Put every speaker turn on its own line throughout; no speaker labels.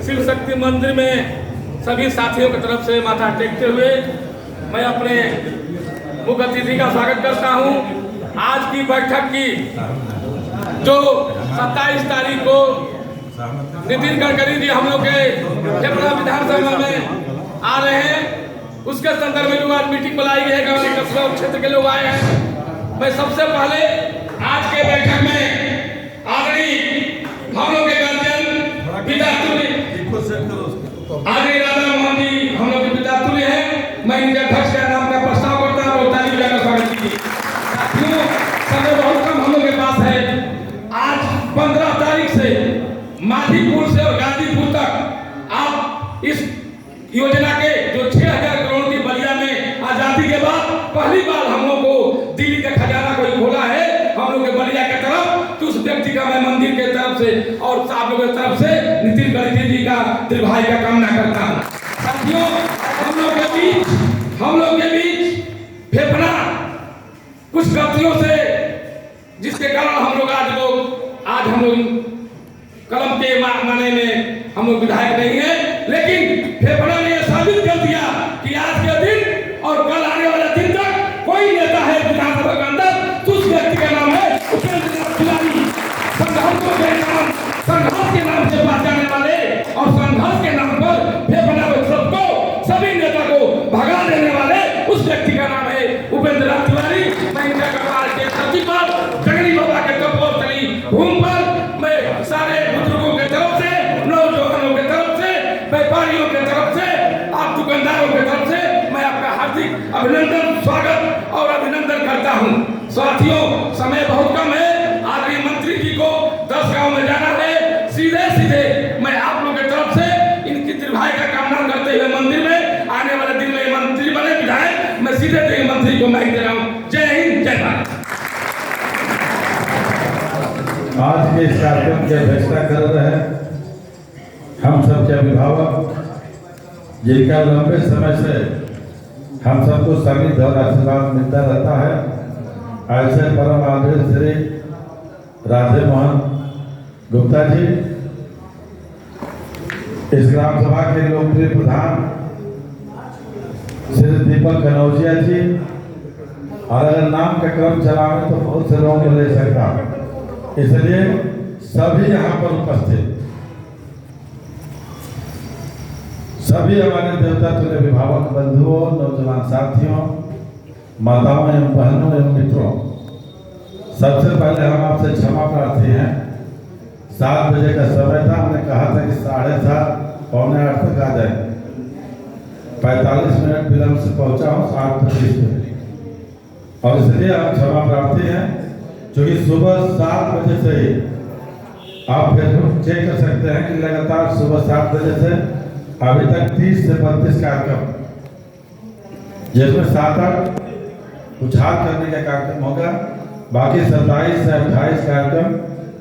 शिव शक्ति मंदिर में सभी साथियों की तरफ से माथा टेकते हुए मैं अपने मुख्य अतिथि का स्वागत करता हूं। आज की बैठक की जो 27 तारीख को नितिन गडकरी जी हम लोग के छपरा विधानसभा में आ रहे हैं, उसके संदर्भ में आज मीटिंग बुलाई गई है। गवर्नर कस्बा क्षेत्र के लोग आए हैं। मैं सबसे पहले आज के बैठक में आदरणीय हम लोग के गार्जियन पिता आदरणीय राधा मोहन जी हम लोग के पिता तुल्य है। मैं इनके अध्यक्ष का नाम का प्रस्ताव करता हूँ। ताली बजाकर स्वागत कीजिए। साथियों, समय बहुत कम हम लोग के पास है। आज 15 तारीख से माधीपुर से और गाजीपुर तक आप इस योजना के जो 6000 करोड़ की बलिया में आजादी के बाद पहली बार हम लोग को दिल्ली का खजाना कोई खोला है हम लोग के बलिया के तरफ। तो उस व्यक्ति का मैं मंदिर के तरफ से और आप लोगों की तरफ से नितिन गडकरी जी का दीर्घायु का कामना करता हूँ। साथियों, हम लोग के बीच फेफड़ा कुछ गलतियों से जिसके कारण हम लोग आज हम लोग कलम के माने में हम लोग विधायक नहीं है, लेकिन फेफड़ा ने साबित कर दिया कि आज के दिन और कल आने वाले दिन तक कोई नेता है विधानसभा के अंदर तो उस व्यक्ति का नाम है उपेंद्र तिवारी। संघर्ष के नाम से बात जाने वाले और संघर्ष के नाम पर फेफड़ा को सभी नेता को भगा देने वाले उस व्यक्ति का नाम है उपेंद्र तिवारी। मैं इनका कपाल के धरती पर जंगली बाबा के कपोल तली भूमि पर मैं सारे बुजुर्गों के तरफ से, नौजवानों के तरफ से, व्यापारियों के तरफ से, आप दुकानदारों के तरफ से मैं आपका हार्दिक अभिनंदन, स्वागत और अभिनंदन करता हूं। साथियों, समय बहुत कम है। आदरणीय मंत्री जी को 10 गांव में जाना है। सीधे मैं आप लोगों की तरफ से इनकी दीर्घायु का कामना करते हुए मंदिर में आने वाले दिन में मंत्री बने विधायक, मैं सीधे मंत्री को मैं दे रहा हूँ। जय हिंद, जय भारत।
आज के इस कार्यक्रम की अध्यक्षता कर रहे हैं हम सबके अभिभावक, जिनका लंबे समय से हम सबको सानिध्य और आशीर्वाद मिलता रहता है। ऐसे परम आदरणीय श्री राधे मोहन गुप्ता जी, इस ग्राम सभा के लोकप्रिय प्रधान श्री दीपक कनौजिया जी, और अगर नाम का क्रम चलावे तो बहुत से लोगों को ले सकता, इसलिए सभी यहाँ पर उपस्थित सभी हमारे देवता तुल्य अभिभावक बंधुओं, नौजवान साथियों, माताओं एवं बहनों एवं मित्रों, सबसे पहले हम आपसे क्षमा प्रार्थी हैं। 7 बजे का समय था, हमने कहा था कि 7:30 पौने 8 तक आ जाए। 45 मिनट विलंब से पहुंचा हूँ 8:25 पर, और इसलिए हम क्षमा प्रार्थी हैं क्योंकि सुबह 7 बजे से ही आप फेसबुक चेक कर सकते हैं कि लगातार सुबह 7 बजे से अभी तक 30 से 32 कार्यक्रम, जिसमें 7-8 उछाल करने का कार्यक्रम होगा, बाकी 27 से 28 कार्यक्रम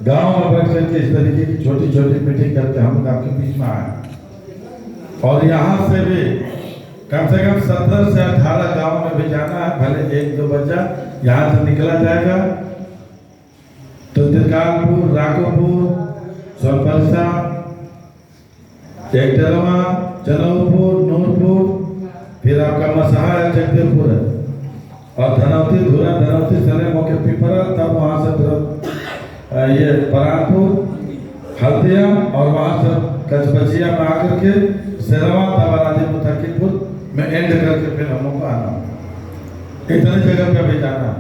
गांव में बैठ करके इस तरीके की छोटी छोटी मीटिंग करके हम लोग आपके बीच में आए। और यहाँ से भी कम से कम 17 से 18 गाँव में भी जाना है, भले 1-2 बच्चा यहाँ से निकला जाएगा तो तिरकालपुर, राकोपुर, सोनपरसा, टेकटरवा, चनौपुर, नूरपुर, फिर आपका मसहा है, जगदेवपुर है, और धनौती, धुरा, धनौती सने मौके पिपरा, तब वहाँ से फिर ये परानपुर, हल्दिया, और वहाँ से कचबचिया में आकर के सेरवा, तबाराजी, मुतकीपुर में एंड करके फिर हम लोग को आना, इतनी जगह पे भी जाना,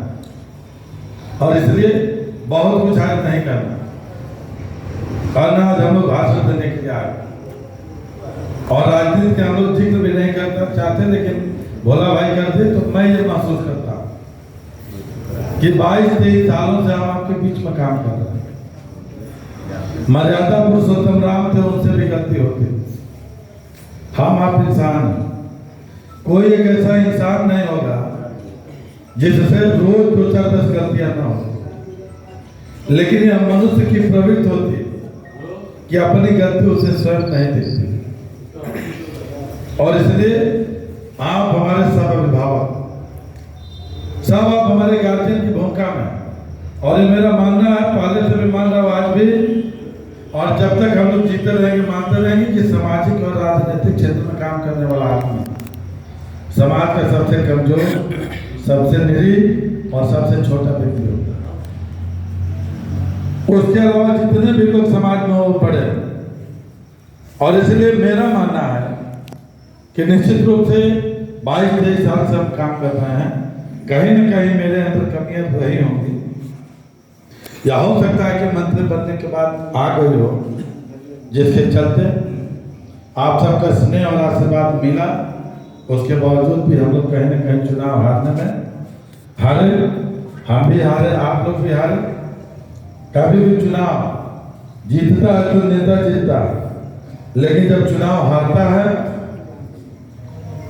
और इसलिए बहुत कुछ आज नहीं करना। और ना आज हम लोग भाषण देने के लिए आए, और राजनीति के हम लोग जिक्र भी नहीं करना चाहते, लेकिन भोला भाई करते तो मैं ये महसूस करता कि 22-23 सालों से हम आपके बीच में काम कर रहे हैं। मर्यादा पुरुषोत्तम राम थे, उनसे भी गलती होती। हम आप इंसान हैं, कोई एक ऐसा इंसान नहीं होगा जिससे रोज 2-4-10 गलतियां ना हो, लेकिन यह मनुष्य की प्रवृत्ति होती कि अपनी गलती उसे स्वयं नहीं दिखती। और इसलिए आप हमारे सब अभिभावक, सब आप हमारे गार्जियन की भूमिका में, और ये मेरा मानना है, पहले से भी मान रहा हूं आज भी, और जब तक हम लोग जीते रहेंगे, मानते रहेंगे कि सामाजिक और राजनीतिक क्षेत्र में काम करने वाला आदमी समाज का सबसे कमजोर, सबसे निरीह और सबसे छोटा व्यक्ति होता है। उसके अलावा जितने भी लोग समाज में वो पड़े, और इसलिए मेरा मानना है कि निश्चित रूप से 22-23 साल से हम काम कर रहे हैं, कहीं न कहीं मेरे अंदर कमियां रही होंगी, या हो सकता है कि मंत्री बनने के बाद आ गई हो, जिसके चलते आप सबका स्नेह और आशीर्वाद मिला। उसके बावजूद भी हम लोग कहीं न कहीं चुनाव हारने में हारे, हम भी हारे, आप लोग भी हारे। कभी भी चुनाव जीतता है तो नेता जीतता है, लेकिन जब चुनाव हारता है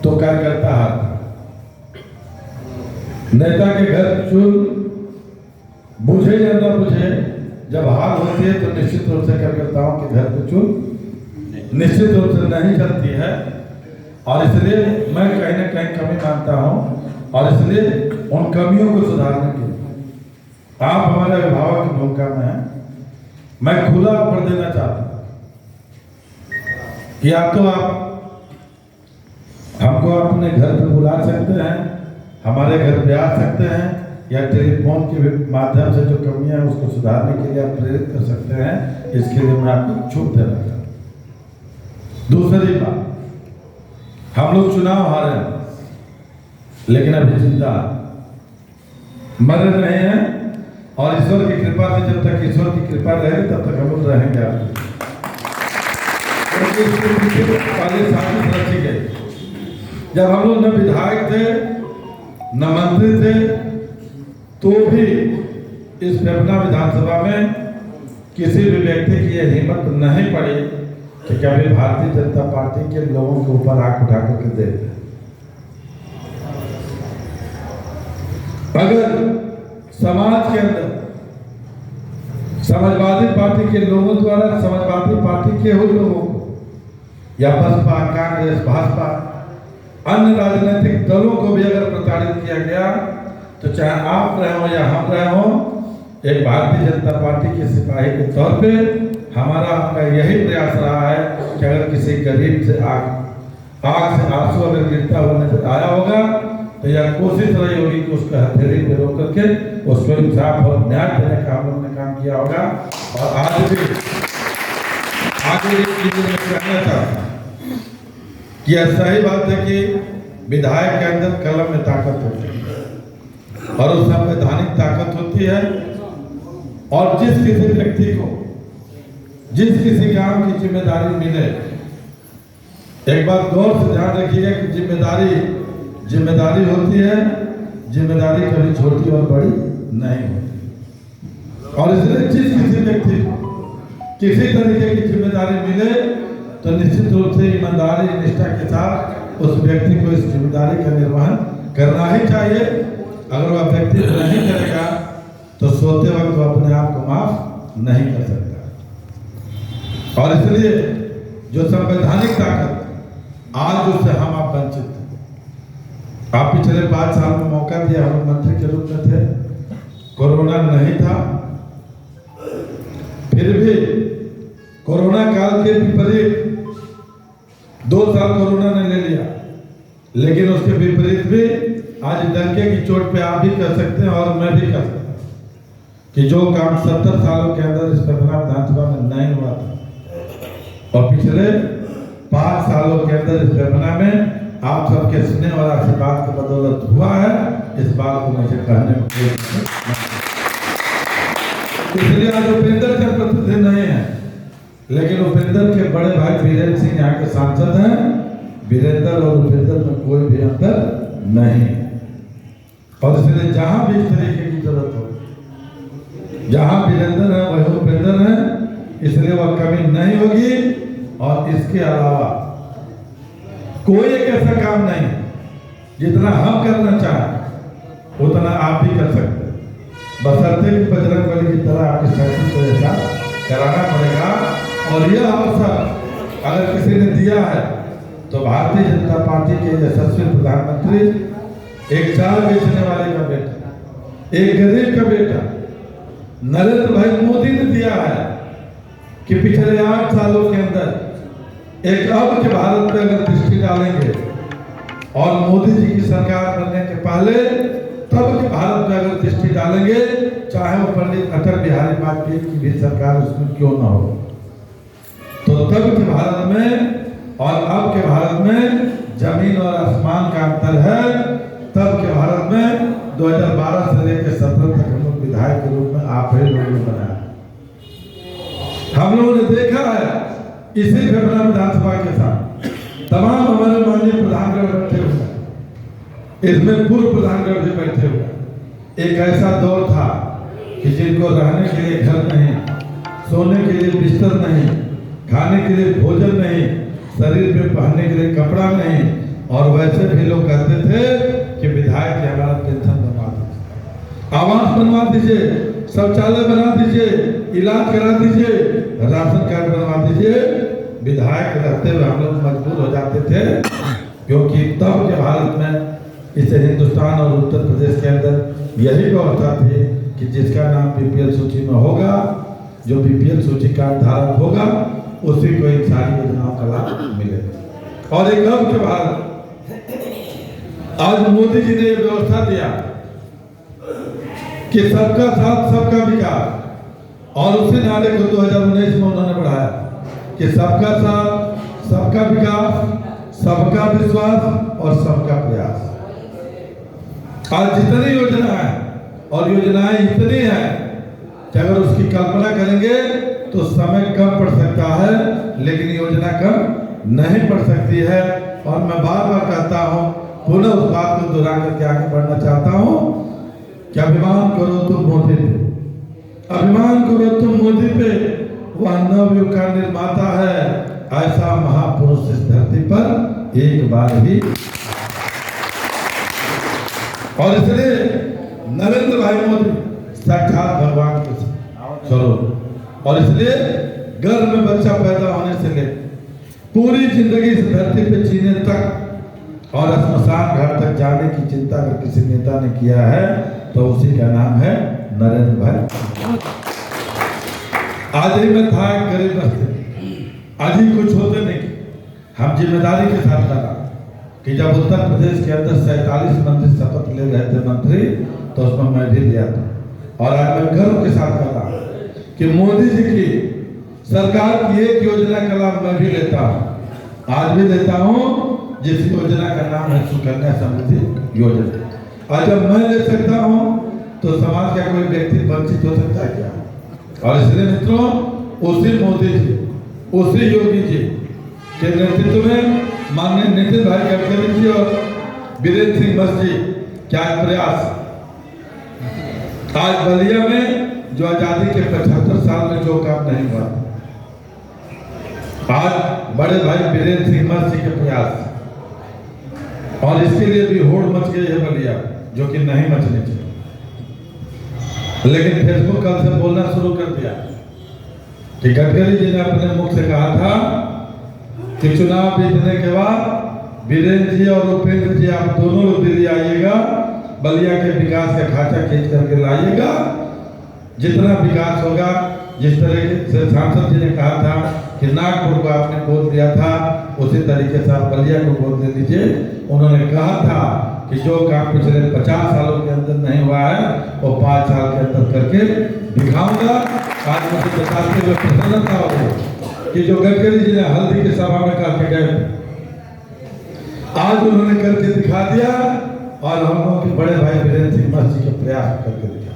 तो कार्यकर्ता हारता है। नेता के घर चूल बुझे या न बुझे, जब हार होती है तो निश्चित रूप से कार्यकर्ताओं के घर पे चूल निश्चित रूप से नहीं चलती है। और इसलिए मैं कहीं ना कहीं कमी मानता हूं, और इसलिए उन कमियों को सुधारने के लिए आप हमारे अभिभावक की भूमिका में हैं। मैं खुला ऑफर देना चाहता हूं कि या तो आप हमको अपने घर पे बुला सकते हैं, हमारे घर पे आ सकते हैं, या टेलीफोन के माध्यम से जो कमियां हैं उसको सुधारने के लिए आप प्रेरित कर सकते हैं। इसके लिए मैं आपको छूट देना चाहता हूं। दूसरी बात, हम लोग चुनाव हारे लेकिन अभी जिंदा मर रहे हैं, और ईश्वर की कृपा से जब तक ईश्वर की कृपा रहेगी तब तक हम लोग रहेंगे। पहले साजिश रची गई, जब हम लोग न विधायक थे न मंत्री थे, तो भी इस फेफना विधानसभा में किसी भी व्यक्ति की यह हिम्मत नहीं पड़ी कि कभी भारतीय जनता पार्टी के लोगों के ऊपर आंख उठा करके देखे। अगर समाज के अंदर समाजवादी पार्टी के लोगों द्वारा समाजवादी पार्टी के हुए लोगों को, या बसपा, कांग्रेस, भाजपा, अन्य राजनीतिक दलों को भी अगर प्रताड़ित किया गया, तो चाहे आप रहे हो या हम रहे हो, एक भारतीय जनता पार्टी के सिपाही के तौर पे हमारा आपका यही प्रयास रहा है कि अगर किसी गरीब से आग से आंसू अगर गिरता हुआ नजर आया होगा, तो यह कोशिश रही होगी कि उसको हथेली पे रोक करके उसको इंसाफ और न्याय देने का हम लोगों ने काम किया होगा। और आज भी आगे मैं कहना चाहता हूँ कि यह सही बात है कि विधायक के अंदर कलम में ताकत होती है और उस संवैधानिक ताकत होती है, और जिस किसी व्यक्ति को जिस किसी काम की जिम्मेदारी मिले, एक बात गौर से ध्यान रखिएगा कि जिम्मेदारी होती है, जिम्मेदारी कभी छोटी और बड़ी नहीं होती। और इसलिए जिस किसी व्यक्ति को किसी तरीके की जिम्मेदारी मिले, तो निश्चित रूप से ईमानदारी निष्ठा के साथ उस व्यक्ति को इस जिम्मेदारी का निर्वहन करना ही चाहिए। अगर वह व्यक्ति नहीं करेगा तो सोते वक्त वो अपने आप को माफ नहीं कर सकता। और इसलिए जो संवैधानिक ताकत आज उससे हम आप वंचित हैं। आप पिछले 5 साल में मौका दिया, हम मंत्री के रूप में थे, कोरोना नहीं था, फिर भी कोरोना काल के विपरीत 2 साल कोरोना ने ले लिया, लेकिन उसके विपरीत भी आज डंके की चोट पे आप भी कर सकते हैं और मैं भी कर सकता हूं कि जो काम 70 सालों के अंदर इस फेफना विधानसभा में नहीं हुआ था, और पिछले 5 सालों के अंदर इस फेफना में आप सबके स्नेह और आशीर्वाद की बदौलत हुआ है। इस बात को मुझे कहने में इसलिए आज उपेंद्र के प्रतिनिधि नहीं है, लेकिन उपेंद्र के बड़े भाई वीरेंद्र सिंह यहाँ के सांसद हैं। वीरेंद्र और उपेंद्र में कोई भी अंतर नहीं, और इसलिए जहां भी इस तरीके की जरूरत हो, जहां वीरेंद्र है वही उपेंद्र है, इसलिए वह कमी नहीं होगी। और इसके अलावा कोई एक ऐसा काम नहीं जितना हम करना चाहें उतना आप भी कर सकते हैं, बशर्ते कि बजरंगबली की तरह आपकी साथी को ऐसा कराना पड़ेगा। और यह अवसर अगर किसी ने दिया है तो भारतीय जनता पार्टी के यशस्वी प्रधानमंत्री, एक चाय बेचने वाले का बेटा, एक गरीब का बेटा नरेंद्र भाई मोदी ने दिया है। कि पिछले 8 सालों के अंदर एक अब के भारत पे अगर दृष्टि डालेंगे और मोदी जी की सरकार बनने के पहले तब के भारत पे अगर दृष्टि डालेंगे, चाहे वो पंडित अटल बिहारी वाजपेयी की भी सरकार उसमें क्यों ना हो, तो तब के भारत में और अब के भारत में जमीन और आसमान का अंतर है। तब के भारत में 2012 से लेकर 17 तक हम लोग विधायक के रूप में आप ही लोगों ने बनाया। हम लोगों ने देखा है इसी घटना विधानसभा के साथ तमाम हमारे माननीय प्रधानगढ़ बैठे हुए हैं, इसमें पूर्व प्रधानगढ़ भी बैठे हुए हैं। एक ऐसा दौर था कि जिनको रहने के लिए घर नहीं, सोने के लिए बिस्तर नहीं, खाने के लिए भोजन नहीं, शरीर पे पहनने के लिए कपड़ा नहीं, और वैसे भी लोग कहते थे कि विधायक जी हमारा पेंशन बनवा दीजिए, आवास बनवा दीजिए, शौचालय बना दीजिए, इलाज करा दीजिए, राशन कार्ड बनवा दीजिए। विधायक रहते हुए हम लोग मजबूर हो जाते थे, क्योंकि तब के भारत में इस हिंदुस्तान और उत्तर प्रदेश के अंदर यही व्यवस्था थी कि जिसका नाम बीपीएल सूची में होगा, जो बीपीएल सूची का धारक होगा, उसी को इन सारी योजनाओं का लाभ मिलेगा। और एक अब के बाद आज मोदी जी ने व्यवस्था दिया कि सबका साथ सबका विकास, और उसी नारे को 2019 में उन्होंने बढ़ाया कि सबका साथ सबका विकास, सबका विश्वास और सबका प्रयास। आज जितनी योजना है और योजनाएं इतनी हैं कि अगर उसकी कल्पना करेंगे तो समय कम पड़ सकता है, लेकिन योजना कम नहीं पड़ सकती है। और मैं बार बार कहता हूँ, पुनः उस बात को दोहरा करके आगे बढ़ना चाहता हूँ कि अभिमान करो तुम मोदी पे, अभिमान करो तुम मोदी पे, वह नवयुग का निर्माता है, ऐसा महापुरुष इस धरती पर एक बार ही। और इसलिए नरेंद्र भाई मोदी साक्षात भगवान के स्वरूप, और इसलिए गर्भ में बच्चा पैदा होने से ले पूरी जिंदगी इस धरती पे जीने तक और श्मशान घाट तक जाने की चिंता अगर किसी नेता ने किया है तो उसी का नाम है नरेंद्र भाई। आज ही मैं था गरीब बस्ती, आज ही कुछ होते नहीं, हम जिम्मेदारी के साथ लगा कि जब उत्तर प्रदेश के अंदर 47 मंत्री शपथ ले रहे थे मंत्री, तो उसमें मैं भी लिया था। और आज मैं गर्व के साथ कह रहा हूं कि मोदी जी की सरकार की एक योजना का लाभ मैं भी लेता हूं, आज भी लेता हूं, जिस योजना का नाम है सुकन्या समृद्धि योजना। और जब मैं ले सकता हूं तो समाज का कोई व्यक्ति वंचित हो सकता है क्या? और इसलिए मित्रों, उसी मोदी जी, उसी योगी जी के नेतृत्व में माननीय नितिन भाई गडकरी जी और बीरेंद्र सिंह बस जी क्या प्रयास, आज बलिया में जो आजादी के 75 साल में जो काम नहीं हुआ, आज बड़े भाई बीरेंद्र सिंह बस जी के प्रयास, और इसके लिए भी होड़ मच गई है बलिया, जो कि नहीं मचनी चाहिए। लेकिन फेसबुक कल से बोलना शुरू कर दिया कि गडकरी जी ने अपने मुख से कहा था कि चुनाव जीतने के बाद वीरेंद्र जी और उपेंद्र जी आप दोनों लोग दिल्ली आइएगा, बलिया के विकास का खाचा खींच करके लाइएगा। जितना विकास होगा, जिस तरीके से सांसद जी ने कहा था कि नागपुर को आपने गोद दिया था, उसी तरीके से आप बलिया को गोद दे दीजिए। उन्होंने कहा था कि जो काम पिछले 50 सालों के अंदर नहीं हुआ है वो 5 साल के अंदर करके दिखाऊंगा। आज मुझे बताते हुए प्रसन्नता हो कि जो गडकरी जी ने हल्दी की सभा में करके गए, आज उन्होंने करके दिखा दिया, और हम लोग के बड़े भाई वीरेंद्र सिंह बस जी के प्रयास करके दिखा।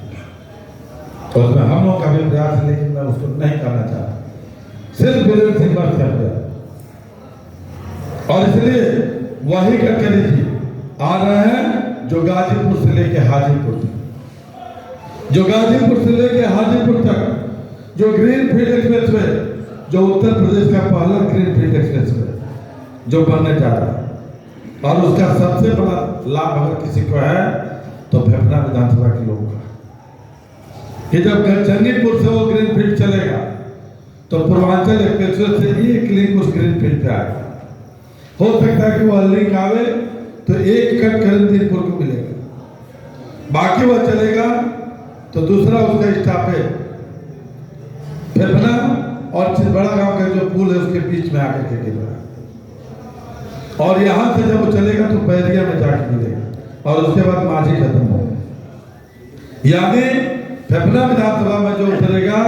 तो उसमें हम लोग का भी प्रयास है, लेकिन मैं उसको नहीं करना चाहता, सिर्फ वीरेंद्र सिंह बस कर दिया। और इसलिए वही गडकरी जी आ रहे हैं जो गाजीपुर से लेके हाजीपुर तक, जो गाजीपुर से लेके हाजीपुर तक जो ग्रीन फील्ड एक्सप्रेस वे, जो उत्तर प्रदेश का पहला ग्रीन फील्ड एक्सप्रेस वे जो बनने जा रहा है, और उसका सबसे बड़ा लाभ अगर किसी को है तो फेफना विधानसभा के लोगों का, कि जब गढ़चंडीपुर से वो ग्रीन फील्ड चलेगा तो पूर्वांचल एक्सप्रेस से एक लिंक उस ग्रीन फील्ड पे आएगा। हो सकता है कि वह लिंक आवे तो एक कट करणदीपुर को मिलेगा, बाकी वह चलेगा तो दूसरा उसका स्टॉप है फेफना और चितबड़ा गांव का जो पुल है उसके बीच में आकर के गिर रहा है। और यहाँ से जब वो चलेगा तो बैरिया में जाके मिलेगा और उसके बाद माझी खत्म होगा। यानी फेफना विधानसभा में जो उतरेगा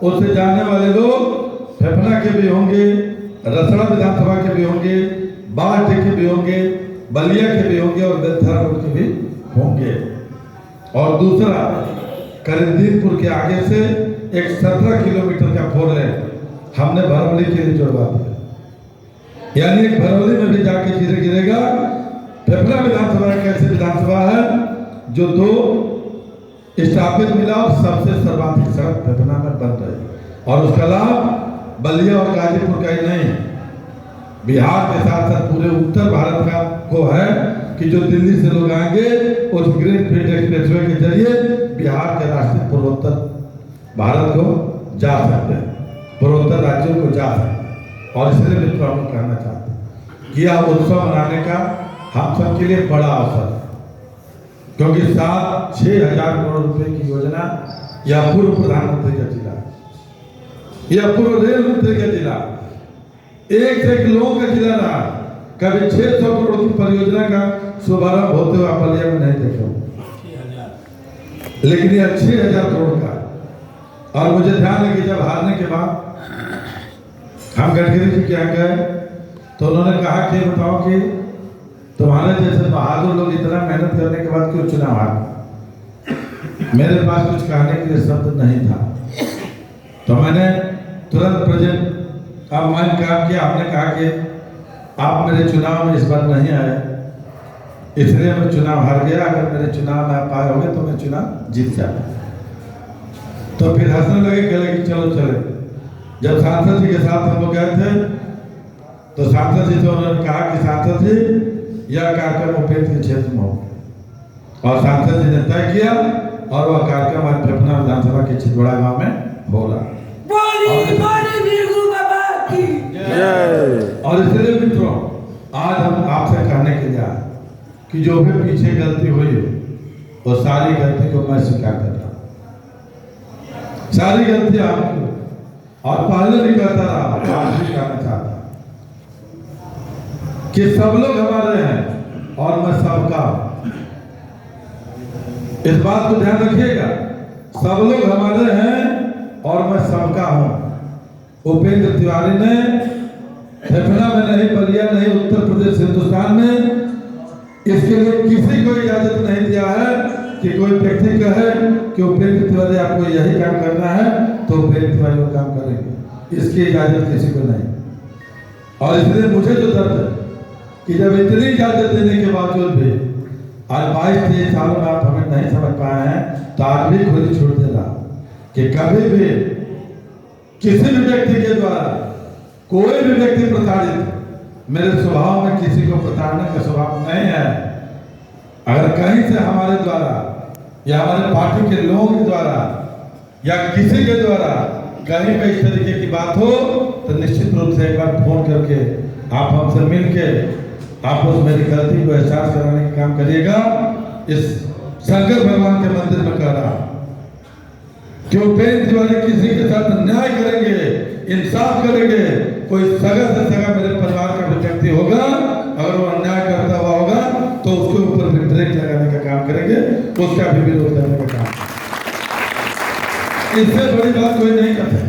उससे जाने वाले लोग फेफना के भी होंगे, रसड़ा विधानसभा के भी होंगे, बाढ़ के भी होंगे, बलिया के भी होंगे और बेलथरा रोड के भी होंगे। और दूसरा करीमदीनपुर के आगे से एक 17 किलोमीटर का 4 लेन हमने भरवली के लिए जुड़वा दिया। यानी एक भरवली में भी जाके गिरेगा। फेफना विधानसभा एक ऐसी विधानसभा है जो 2 स्थापित मिला और सबसे सर्वाधिक सड़क फेफना में बन रही और उसका लाभ बलिया और गाजीपुर का ही नहीं, बिहार के साथ साथ पूरे उत्तर भारत का को है कि जो दिल्ली से लोग आएंगे उस ग्रीन फील्ड एक्सप्रेसवे के जरिए बिहार के राष्ट्रीय पूर्वोत्तर भारत को जा सकते हैं, पूर्वोत्तर राज्यों को जा सकते हैं। और इसलिए मित्रों हम कहना चाहते हैं कि यह उत्सव मनाने का हम सब के लिए बड़ा अवसर है, क्योंकि 6,000 करोड़ रुपए की योजना यह पूर्व प्रधानमंत्री का जिला, यह पूर्व रेल मंत्री का जिला, एक से एक लोगों का जिला रहा। कभी 600 करोड़ की परियोजना का शुभारंभ होते हुए आप बलिया में नहीं देखे, लेकिन यह 6,000 करोड़ का। और मुझे ध्यान है कि जब हारने के बाद हम गडकरी जी के यहाँ गए तो उन्होंने कहा कि बताओ कि तुम्हारे जैसे बहादुर लोग इतना मेहनत करने के बाद क्यों चुनाव हारे। मेरे पास कुछ कहने के लिए शब्द नहीं था, तो मैंने तुरंत प्रेजेंट अब मन काम किया। हमने कहा कि आप मेरे चुनाव में इस बार नहीं आए, इसलिए मैं चुनाव हार गया। अगर मेरे चुनाव में आप आए होंगे तो मैं चुनाव जीत जाता। तो फिर हंसने लगे, कहले कि चलो चले। जब सांसद जी के साथ हम लोग गए थे तो सांसद जी से उन्होंने कहा कि सांसद जी यह कार्यक्रम उपेंद्र के क्षेत्र में हो, और सांसद जी ने तय किया और वह कार्यक्रम आज फेफना विधानसभा के चितबड़ा गांव में होगा। और इसलिए मित्रों आज हम आपसे कहने के लिए आए कि जो भी पीछे गलती हुई वो सारी गलती को मैं स्वीकार करता हूँ, सारी गलती आपकी, और पहले भी करता रहा, आज भी कहना चाहता हूँ कि सब लोग हमारे हैं और मैं सबका। इस बात को ध्यान रखिएगा, सब लोग हमारे हैं और मैं सबका हूं। उपेंद्र तिवारी ने फेफना में नहीं, बलिया नहीं, उत्तर प्रदेश हिंदुस्तान में इसके लिए किसी को इजाजत नहीं दिया है कि कोई व्यक्ति कहे कि उपेंद्र तिवारी आपको यही काम करना है तो उपेंद्र तिवारी वो काम करेंगे, इसकी इजाजत किसी को नहीं। और इसलिए मुझे जो दर्द है कि जब इतनी इजाजत देने के बावजूद भी आज 22-23 सालों में आप हमें नहीं समझ पाए हैं, तो आज भी खुली छूट दे रहा कि कभी भी किसी भी व्यक्ति के द्वारा कोई भी व्यक्ति प्रताड़ित, मेरे स्वभाव में किसी को प्रताड़ने का स्वभाव नहीं है। अगर कहीं से हमारे द्वारा या हमारे पार्टी के लोगों के द्वारा या किसी के द्वारा कहीं पे इस तरीके की बात हो तो निश्चित रूप से एक बार फोन करके आप हमसे मिल के आप उस मेरी गलती को एहसास कराने का काम करिएगा। इस शंकर भगवान के मंदिर में कह रहा कि उपेंद्र तिवारी किसी के साथ न्याय करेंगे, इंसाफ करेंगे। कोई सगा से सगा मेरे परिवार का भी व्यक्ति होगा, अगर वो अन्याय करता हुआ होगा तो उसके ऊपर भी ब्रेक लगाने का काम करेंगे, उसका भी विरोध करने का काम। इससे बड़ी बात कोई नहीं करता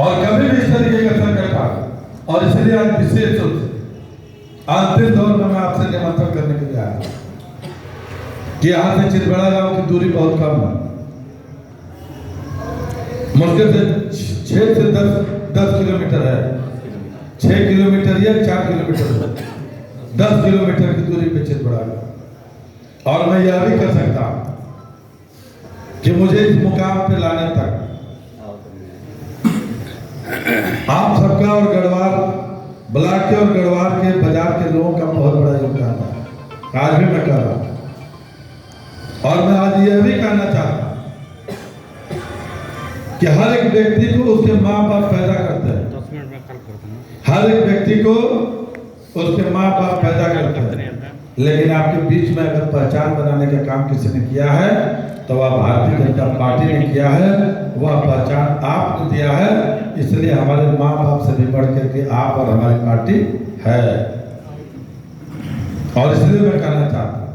और कभी भी इस तरीके का संकट था। और इसलिए आज विशेष रूप से अंतिम दौर में मैं आपसे निमंत्रण करने के लिए आया कि यहाँ से चितबड़ा गांव की दूरी बहुत कम है, मुश्किल से 6 से 10 किलोमीटर है, 6 किलोमीटर या 4 किलोमीटर, 10 किलोमीटर की दूरी पे चितबड़ा गांव। और मैं यह भी कर सकता हूँ कि मुझे इस मुकाम पे लाने तक आप सबका और गढ़वाल ब्लॉक के और गढ़वाल के बाजार के लोगों का बहुत बड़ा योगदान है। आज भी मैं कह रहा हूं और मैं आज यह भी कहना चाहता हूं कि हर एक व्यक्ति को उसके माँ बाप पैदा करते हैं, हर एक व्यक्ति को उसके माँ बाप पैदा करते हैं, लेकिन आपके बीच में अगर पहचान बनाने का काम किसी ने किया है तो वह भारतीय जनता पार्टी ने किया है, वह पहचान आपने दिया है। इसलिए हमारे माँ बाप से भी बढ़ करके आप और हमारी पार्टी है। और इसलिए मैं कहना चाहता हूं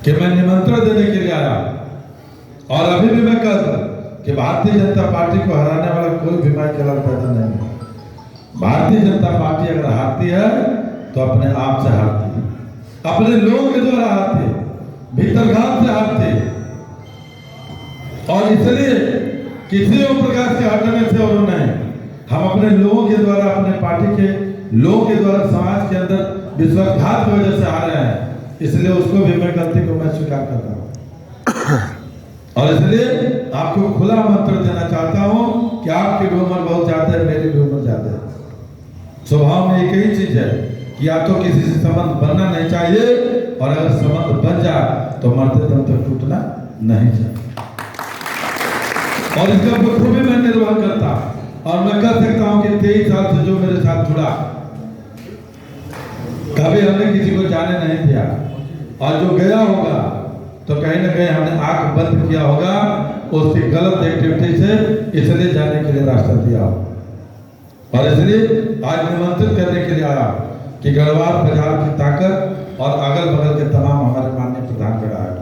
कि मैं निमंत्रण देने के लिए आया, और अभी भी मैं कहता हूं कि भारतीय जनता पार्टी को हराने वाला कोई भी माइकल पैदा नहीं है। भारतीय जनता पार्टी अगर हारती है तो अपने आप से हारती है, अपने लोगों के द्वारा हारती है, भीतरघात से हारती है। और इसलिए किसी भी प्रकार से हटने से और नहीं, हम अपने लोगों के द्वारा, अपने पार्टी के लोगों के द्वारा समाज के अंदर विश्वासघात की वजह से आ रहे हैं। इसलिए उसको भी मैं गलती को मैं स्वीकार करता हूं। और इसलिए आपको खुला आमंत्रण देना चाहता हूं कि आपकी भी उम्र बहुत ज्यादा है, मेरी भी उम्र ज्यादा है। स्वभाव में एक ही चीज है कि या तो किसी से संबंध बनना नहीं चाहिए, और अगर संबंध बन जाए तो मरते दम तक टूटना नहीं चाहिए। और इसका बखूबी मैं निर्वाह करता, और मैं कह सकता हूं कि 23 साल से जो मेरे साथ जुड़ा, कभी हमने किसी को जाने नहीं दिया, और जो गया होगा तो कहीं ना कहीं हमने आंख बंद किया होगा उसकी गलत एक्टिविटी से, इसलिए जाने के लिए रास्ता दिया हो। और इसलिए आज निमंत्रित करने के लिए आया कि गढ़वाल बाजार की ताकत और अगल बगल के तमाम हमारे माननीय प्रधान विधायक,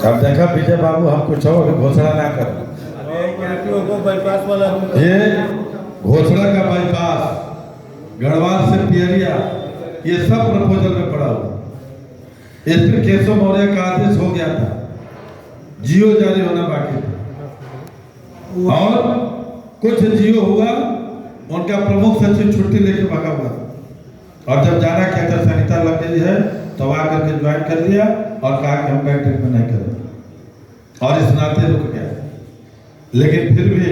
अब देखा विजय बाबू, हम कुछ और घोषणा ना कर, ये घोषणा का बाईपास गढ़वाल से पियरिया, ये सब प्रपोजल में पड़ा हुआ। इस पर केशव मौर्य का आदेश हो गया था, जियो जारी होना बाकी था, और कुछ जियो हुआ, उनका प्रमुख सचिव छुट्टी लेके भागा हुआ, और जब जाना क्या था सनिता लग गई है तो आकर के ज्वाइन कर लिया और कहा कि हम बैठक में नहीं करेंगे, और इस नाते रुक गया। लेकिन फिर भी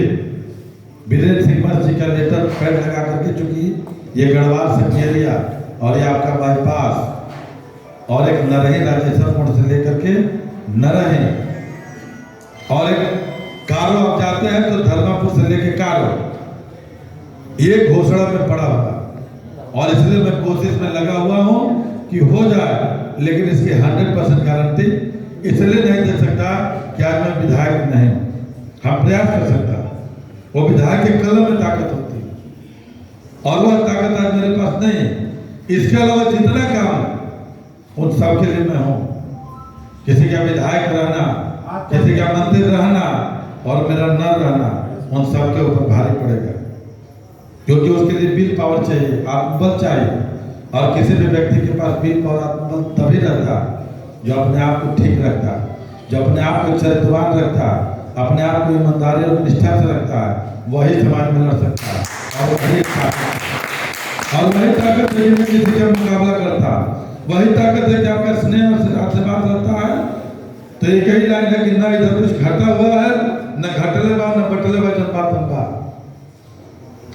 वीरेंद्र सिंह जी का लेटर पैड लगा करके, चूंकि ये गढ़वाल से पियरिया और ये आपका बाईपास और एक नरही राजेश्वर मोड़ से लेकर के नरही, और एक कारो आप जाते हैं तो धर्मापुर से लेके कारो, ये घोषणा में पड़ा हुआ। और इसलिए मैं कोशिश में लगा हुआ हूं कि हो जाए, लेकिन इसकी 100% गारंटी इसलिए नहीं दे सकता कि आज मैं विधायक नहीं, हम प्रयास कर सकता, वो विधायक के कलम में ताकत होती है, और वह ताकत आज मेरे पास नहीं है। इसके अलावा जितना काम उन सब के लिए मैं हूं, किसी का विधायक रहना, किसी का मंत्री रहना और मेरा न रहना, उन सब के ऊपर भारी पड़ेगा, क्योंकि उसके लिए विल पावर चाहिए, आत्मबल चाहिए। और किसी भी व्यक्ति के पास विल पावर, आत्मबल तभी रहता जो अपने आप को ठीक रखता, जो अपने आप को चरित्रवान रखता, अपने आप को ईमानदारी और निष्ठा से रखता है, वही समाज में लड़ सकता है, और वही ताकत है कि किसी का मुकाबला करता, वही ताकत है कि आपका स्नेह और आशीर्वाद रहता है। तो एक ही लाइन है कि न इधर कुछ घटा हुआ है, न घटले बा, न बटले बा, जनपातन बा,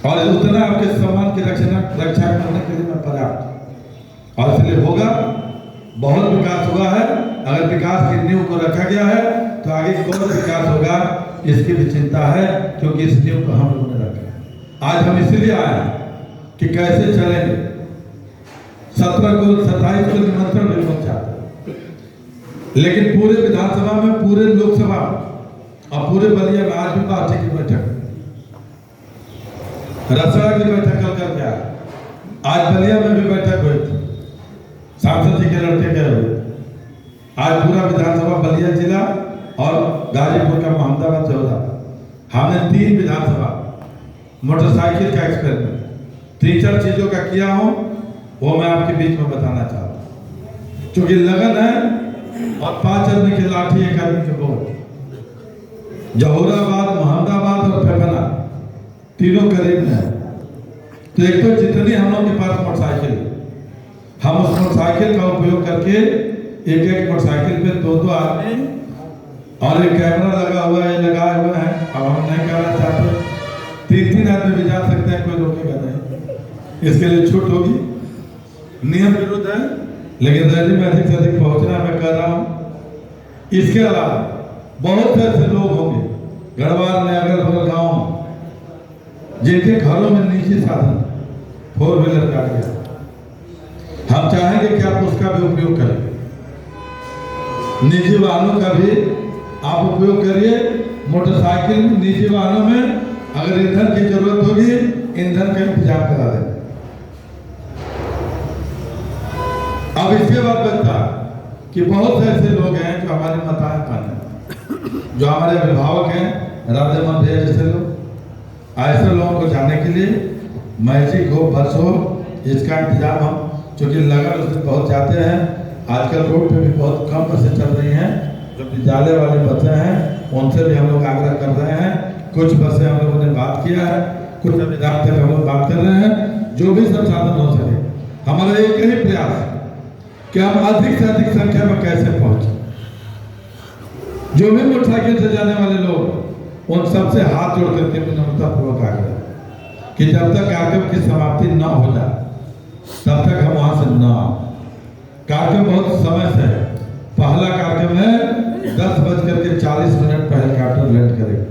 और उतना आपके सम्मान की रक्षा करने के लिए मैं पर्याप्त। और इसलिए होगा, बहुत विकास हुआ है। अगर विकास की नींव को रखा गया है तो आगे कौन विकास होगा इसकी भी चिंता है, क्योंकि इस नींव को हम लोगों ने रखा। आज हम इसलिए आए कि कैसे चलेंगे। 17 को 27 को निमंत्रण भी पहुंचा, लेकिन पूरे विधानसभा में, पूरे लोकसभा और पूरे बलिया में आज भी पार्टी की बैठक, रसड़ा की बैठक कल कर गया, आज बलिया में भी बैठक हुई थी, सांसद जी के लड़के गए हुए। आज पूरा विधानसभा बलिया जिला और गाजीपुर का मोहम्मदाबाद से हो रहा। हमने 3 विधानसभा मोटरसाइकिल का एक्सपेरिमेंट 3-4 चीजों का किया हूं, वो मैं आपके बीच में बताना चाहता हूं। क्योंकि लगन है और 5 आदमी की लाठी, 1 आदमी के बोल। जहोराबाद, मोहम्मदाबाद और फेफना तीनों करीब में है। तो एक तो जितनी हम लोगों के पास मोटरसाइकिल, हम उस मोटरसाइकिल का उपयोग करके एक मोटरसाइकिल पे 2-2 आदमी, और एक कैमरा लगा हुआ है, लगाए हुए हैं। अब हम नहीं करना चाहते, 3-3 आदमी भी जा सकते हैं, कोई रोकेगा नहीं। इसके लिए छूट होगी, नियम विरुद्ध है, लेकिन रैली में अधिक से अधिक पहुंचना मैं कर रहा हूं। इसके अलावा बहुत से ऐसे लोग होंगे गढ़वाल में, अगल बगल गाँव, जिनके घरों में निजी साधन 4 व्हीलर गाड़ियां, हम चाहेंगे कि आप उसका भी उपयोग करें। निजी वाहनों का भी आप उपयोग करिए। मोटरसाइकिल में, निजी वाहनों में अगर ईंधन की जरूरत होगी, ईंधन का इंतजाम करा दें। अब इसके बाद बचता कि बहुत से ऐसे लोग हैं जो हमारे माताएं बहनें, जो हमारे अभिभावक हैं, राधे मंदिर जैसे लोग, ऐसे लोगों को जाने के लिए मैजिक हो, बस हो, इसका इंतजाम हम चूँकि लगन उससे बहुत जाते हैं। आजकल रोड पे भी बहुत कम बसें चल रही हैं। जो विद्यालय वाले बसें हैं उनसे भी हम लोग आग्रह कर रहे हैं। कुछ बसें हम लोगों ने बात किया है, कुछ अभी रात तक हम लोग बात कर रहे हैं। जो भी संसाधन हो सके, हमारा एक ही प्रयास है कि हम अधिक से अधिक संख्या में कैसे पहुंचे। जो भी मोटरसाइकिल से जाने वाले लोग, उन सबसे हाथ जोड़ करके विनम्रतापूर्वक आग्रह कि जब तक कार्यक्रम की समाप्ति न हो जाए तब तक हम वहां से न आओ। कार्यक्रम बहुत समय से है। पहला कार्यक्रम है 10:40 पर हेलीकॉप्टर लैंड करेगा।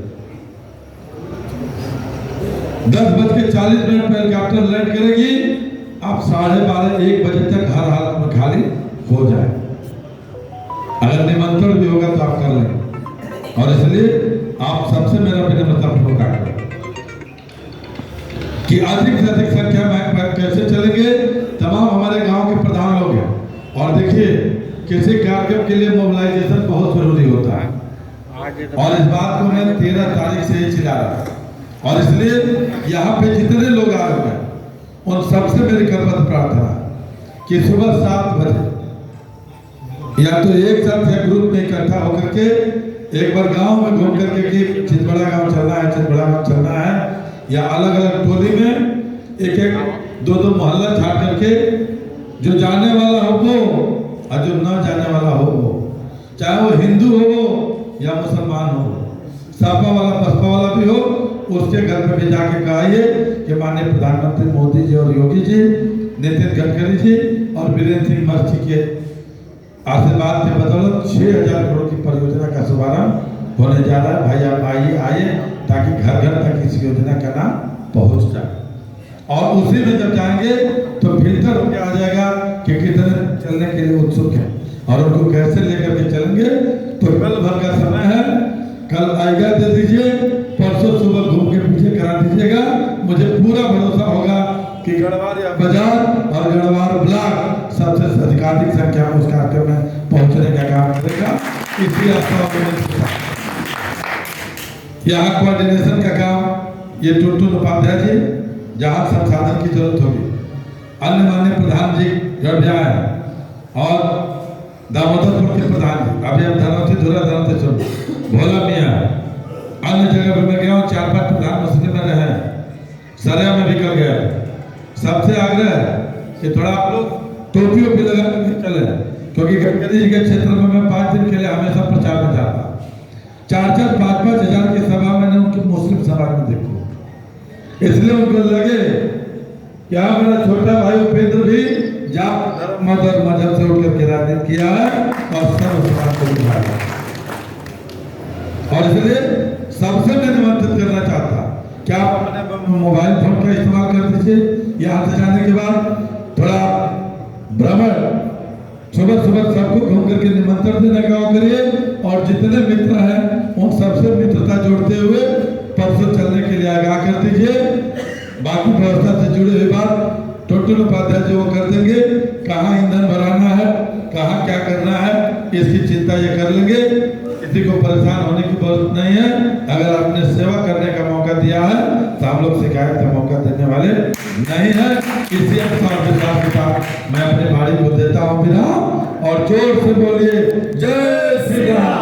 10:40 पर हेलीकॉप्टर लैंड करेगी। आप 12:30-1 बजे तक हर हालत में खाली हो जाए। अगर निमंत्रण भी होगा तो आप कर लेंगे। और इसलिए आप सबसे मेरा विनम्रतापूर्वक आग्रह कि अधिक से अधिक संख्या में कैसे चलेंगे। तमाम हमारे गांव के प्रधान लोग हैं। और देखिए, किसी कार्यक्रम के लिए मोबिलाइजेशन बहुत जरूरी होता है, और इस बात को मैं 13 तारीख से ही चिल्ला रहा हूं। और इसलिए यहाँ पे जितने लोग आ रहे हैं उन सबसे मेरी करबद्ध प्रार्थना कि सुबह 7 बजे या तो एक साथ या ग्रुप में इकट्ठा होकर के एक बार गांव में घूम करके कि चितबड़ा गांव चलना है, चितबड़ा गांव चलना है, या अलग अलग टोली में एक एक 2-2 मोहल्ला छाट करके जो जाने वाला हो वो और जो न जाने वाला हो वो, चाहे वो हिंदू हो या मुसलमान हो, सापा वाला बसपा वाला भी हो, उसके घर पे भी जाके कहिए कि माननीय प्रधानमंत्री मोदी जी और योगी जी, नितिन गडकरी जी और वीरेंद्र सिंह मस्ती के आशीर्वाद के बदौलत 6000 करोड़ की परियोजना का शुभारंभ होने जा रहा है। भाई आप आइए ताकि घर घर तक इस योजना का नाम पहुंच जाए। और उसी में जब जाएंगे तो फिल्टर होकर आ जाएगा कि कितने चलने के लिए उत्सुक हैं और उनको कैसे लेकर के चलेंगे। तो कल भर का समय है, कल आएगा दे दीजिए, परसों सुबह घूम के पीछे करा दीजिएगा। मुझे पूरा भरोसा होगा कि गढ़वार या बाजार और गढ़वार ब्लॉक सबसे अधिकाधिक संख्या में उस कार्यक्रम में पहुंचने का काम करेगा। इसी यहाँ कोऑर्डिनेशन का काम ये टुनटुन उपाध्याय जी, जहाँ संसाधन की जरूरत होगी, अन्य माननीय प्रधान जी गढ़ और दामोदरपुर के प्रधान जी, अभी हम धनौती धुरा धनौती सुन भोला मियाँ, अन्य जगह पर मैं गया हूँ, 4-5 प्रधान मुस्लिम में रहे, सरिया में भी कर गया। सबसे आग्रह है कि थोड़ा आप लोग टोपी ओपी लगा कर चले, क्योंकि गडकरी जी के क्षेत्र में मैं 5 दिन के लिए हमेशा प्रचार में जाता। 4-4, 5-5 हजार की सभा मैंने उनकी मुस्लिम समाज में देखी। इसलिए उनको लगे क्या मेरा छोटा भाई उपेंद्र भी जात मजहब से उठ करके राजनीति किया है और सब समाज को उठाया। और इसलिए सबसे मैं निमंत्रित करना चाहता कि आप अपने मोबाइल फोन का इस्तेमाल कर दीजिए। यहाँ से जाने के बाद थोड़ा भ्रमण सुबह सुबह सबको घूम करके निमंत्रण देने का करिए। और जितने मित्र हैं उन सबसे मित्रता जोड़ते हुए परसों चलने के लिए आगाह कर दीजिए। बाकी व्यवस्था से जुड़ी हुई बात टुनटुन उपाध्याय जी वो कर देंगे। कहाँ ईंधन भराना है, कहाँ क्या करना है, इसकी चिंता ये कर लेंगे। किसी को परेशान होने की जरूरत नहीं है। अगर आपने सेवा करने का मौका दिया है तो हम लोग शिकायत का मौका देने वाले नहीं है। इसी विश्वास के साथ मैं अपने भाई को देता हूँ विराम। और जोर से बोलिए जय श्री राम।